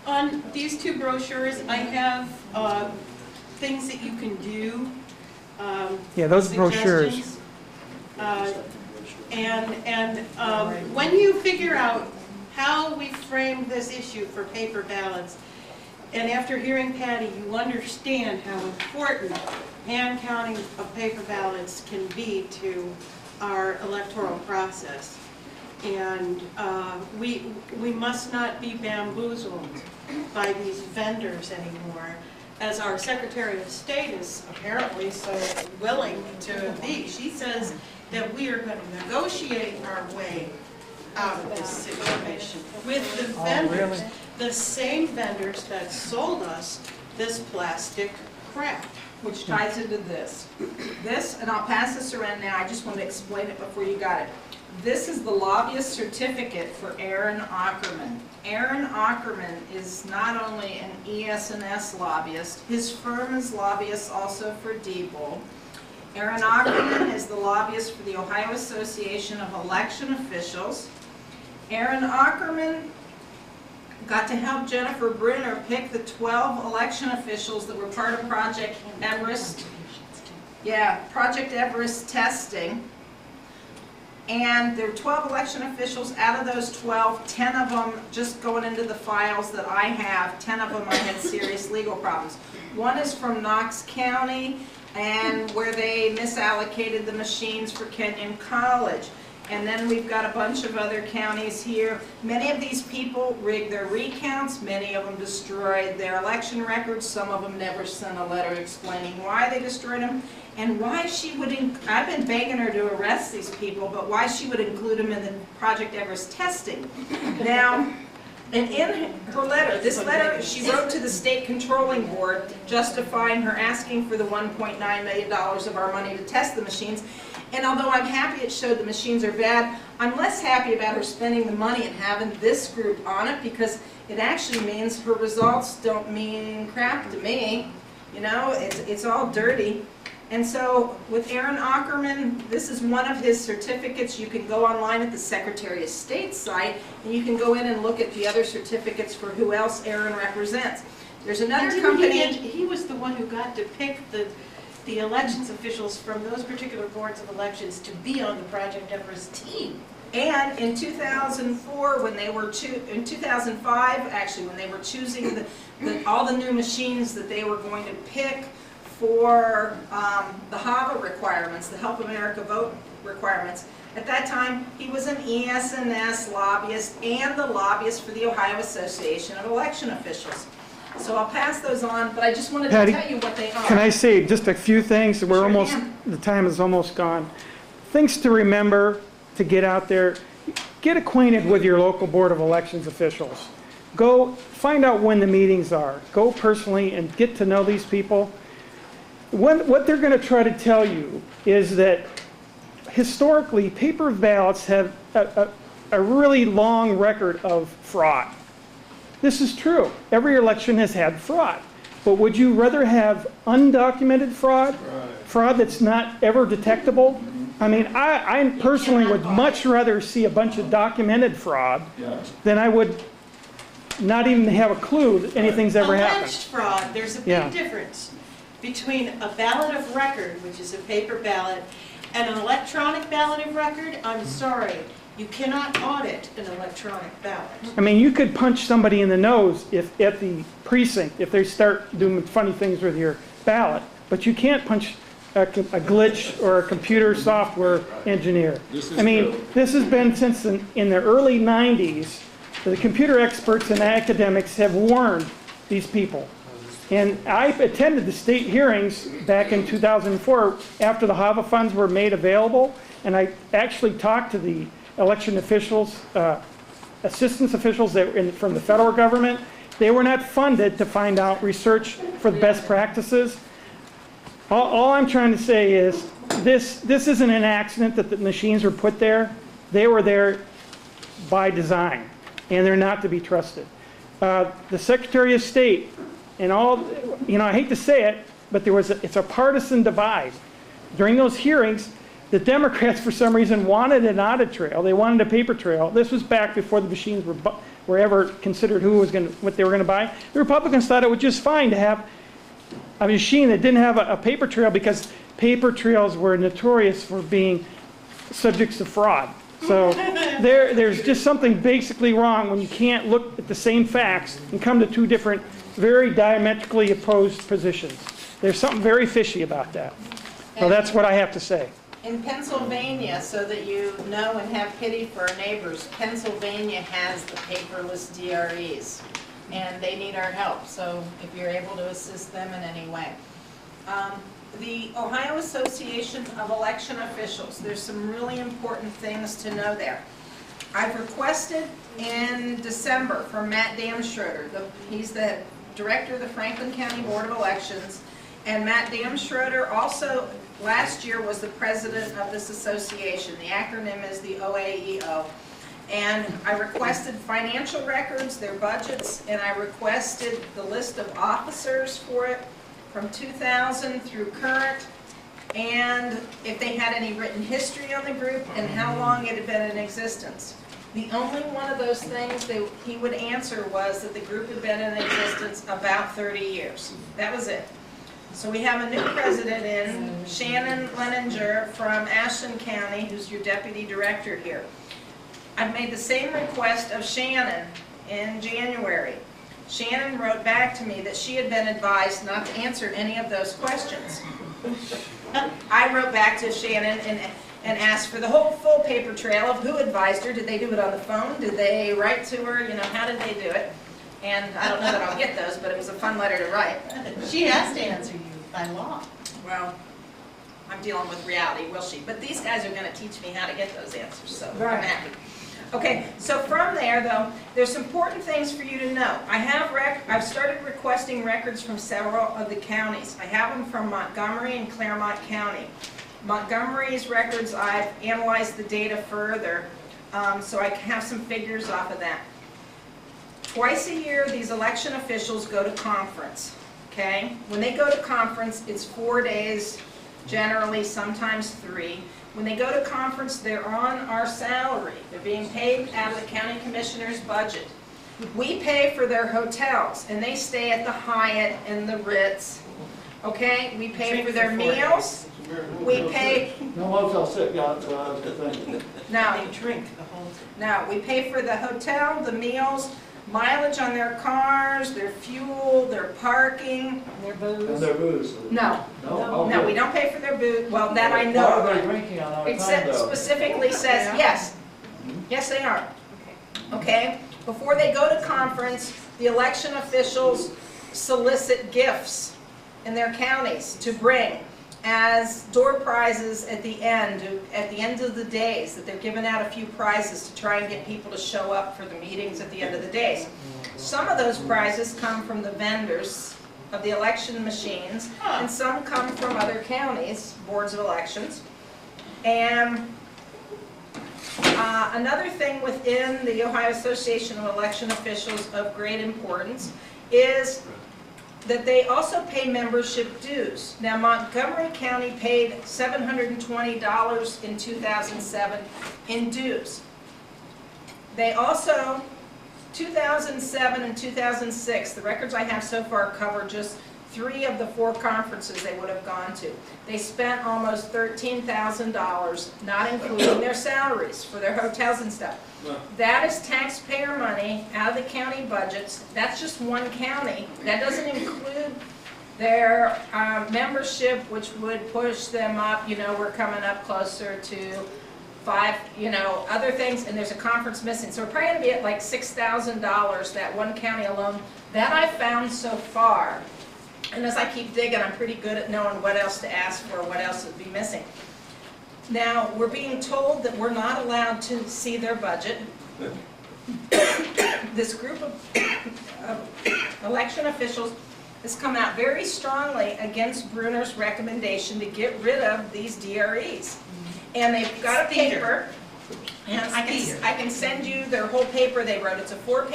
On these two brochures, I have things that you can do. Yeah, those brochures. suggestions. When you figure out how we frame this issue for paper ballots, and after hearing Patty, you understand how important hand counting of paper ballots can be to our electoral process. And we must not be bamboozled by these vendors anymore, as our Secretary of State is apparently so willing to be. She says that we are going to negotiate our way out of this situation with the vendors, the same vendors that sold us this plastic crap. Which ties into this. This, and I'll pass this around now, I just want to explain it before you got it. This is the lobbyist certificate for Aaron Ackerman. Aaron Ackerman is not only an ES&S lobbyist, his firm is lobbyist also for Diebold. Aaron Ackerman is the lobbyist for the Ohio Association of Election Officials. Aaron Ackerman got to help Jennifer Brenner pick the 12 election officials that were part of Project Everest. Yeah, Project Everest testing. And there were 12 election officials. Out of those 12, 10 of them, just going into the files that I have, 10 of them I had serious legal problems. One is from Knox County, and where they misallocated the machines for Kenyon College. And then we've got a bunch of other counties here. Many of these people rigged their recounts. Many of them destroyed their election records. Some of them never sent a letter explaining why they destroyed them and why she would, I've been begging her to arrest these people, but why she would include them in the Project Everest testing. Now, and in her letter, this letter she wrote to the State Controlling Board justifying her asking for the $1.9 million of our money to test the machines. And although I'm happy it showed the machines are bad, I'm less happy about her spending the money and having this group on it, because it actually means her results don't mean crap to me. You know, it's all dirty. And so with Aaron Ackerman, this is one of his certificates. You can go online at the Secretary of State's site, and you can go in and look at the other certificates for who else Aaron represents. There's another company. He was the one who got to pick the elections officials from those particular boards of elections to be on the Project Everest team. And in 2004, when they were in 2005, actually, when they were choosing all the new machines that they were going to pick for the HAVA requirements, the Help America Vote requirements, at that time he was an ES&S lobbyist and the lobbyist for the Ohio Association of Election Officials. So I'll pass those on, but I just wanted Patty, to tell you what they are. Can I say just a few things? We're Sure almost, can. the time is almost gone. Things to remember, to get out there, get acquainted with your local Board of Elections officials. Go find out when the meetings are. Go personally and get to know these people. What they're going to try to tell you is that historically, paper ballots have a really long record of fraud. This is true. Every election has had fraud. But would you rather have undocumented fraud? Right. Fraud that's not ever detectable? I mean, I personally would much rather see a bunch of documented fraud than I would not even have a clue that anything's ever happened. Alleged fraud, there's a big difference between a ballot of record, which is a paper ballot, and an electronic ballot of record. I'm sorry. You cannot audit an electronic ballot. I mean, you could punch somebody in the nose if at the precinct if they start doing funny things with your ballot, but you can't punch a glitch or a computer software engineer. I mean, this has been since in the early 90s. The computer experts and academics have warned these people. And I attended the state hearings back in 2004 after the HAVA funds were made available, and I actually talked to the election officials, assistance officials that were from the federal government. They were not funded to find out research for the best practices. All I'm trying to say is this isn't an accident that the machines were put there. They were there by design, and they're not to be trusted. The Secretary of State and all, you know, I hate to say it, but it's a partisan divide. During those hearings, The Democrats, for some reason, wanted an audit trail. They wanted a paper trail. This was back before the machines were ever considered what they were going to buy. The Republicans thought it was just fine to have a machine that didn't have a paper trail because paper trails were notorious for being subjects to fraud. So there's just something basically wrong when you can't look at the same facts and come to two different, very diametrically opposed positions. There's something very fishy about that. So that's what I have to say. In Pennsylvania, so that you know and have pity for our neighbors, Pennsylvania has the paperless DREs, and they need our help, so if you're able to assist them in any way. The Ohio Association of Election Officials, there's some really important things to know there. I've requested in December from Matt Damschroeder, he's the director of the Franklin County Board of Elections, and Matt Damschroeder also last year was the president of this association. The acronym is the OEJC. And I requested financial records, their budgets, and I requested the list of officers for it from 2000 through current, and if they had any written history on the group and how long it had been in existence. The only one of those things that he would answer was that the group had been in existence about 30 years. That was it. So we have a new president in, Shannon Leninger from Ashland County, who's your deputy director here. I've made the same request of Shannon in January. Shannon wrote back to me that she had been advised not to answer any of those questions. I wrote back to Shannon and asked for the whole full paper trail of who advised her. Did they do it on the phone? Did they write to her? You know, how did they do it? And I don't know that I'll get those, but it was a fun letter to write. She has to answer you by law. Well, I'm dealing with reality, will she? But these guys are going to teach me how to get those answers, so I'm happy. Okay, so from there, though, there's important things for you to know. I've started requesting records from several of the counties. I have them from Montgomery and Claremont County. Montgomery's records, I've analyzed the data further, so I have some figures off of that. Twice a year, these election officials go to conference, okay? When they go to conference, it's 4 days, generally, sometimes 3. When they go to conference, they're on our salary. They're being paid out of the county commissioner's budget. We pay for their hotels, and they stay at the Hyatt and the Ritz, okay? We pay for their meals. We pay... No Motel 6, yeah, that's what I was thinking. No, They drink the whole time. no, we pay for the hotel, the meals, mileage on their cars, their fuel, their parking. Their And booze. their booze. No, No? no, we don't pay for their booze. Well, that I Why know are they of. drinking on our It time, though? specifically says, yes. Yes, they are. Okay? Before they go to conference, the election officials solicit gifts in their counties to bring as door prizes at the end of the days, that they're giving out a few prizes to try and get people to show up for the meetings at the end of the days. Some of those prizes come from the vendors of the election machines, and some come from other counties, boards of elections. And another thing within the Ohio Association of Election Officials of great importance is that they also pay membership dues. Now, Montgomery County paid $720 in 2007 in dues. They also, 2007 and 2006, the records I have so far cover just 3 of the 4 conferences they would have gone to. They spent almost $13,000, not including their salaries for their hotels and stuff. That is taxpayer money out of the county budgets. That's just one county. That doesn't include their membership, which would push them up. You know, we're coming up closer to 5, you know, other things, and there's a conference missing. So we're probably going to be at like $6,000, that one county alone. That I've found so far. And as I keep digging, I'm pretty good at knowing what else to ask for, what else would be missing. Now, we're being told that we're not allowed to see their budget. This group of election officials has come out very strongly against Bruner's recommendation to get rid of these DREs. And they've got a paper, and I can send you their whole paper they wrote. It's a 4-page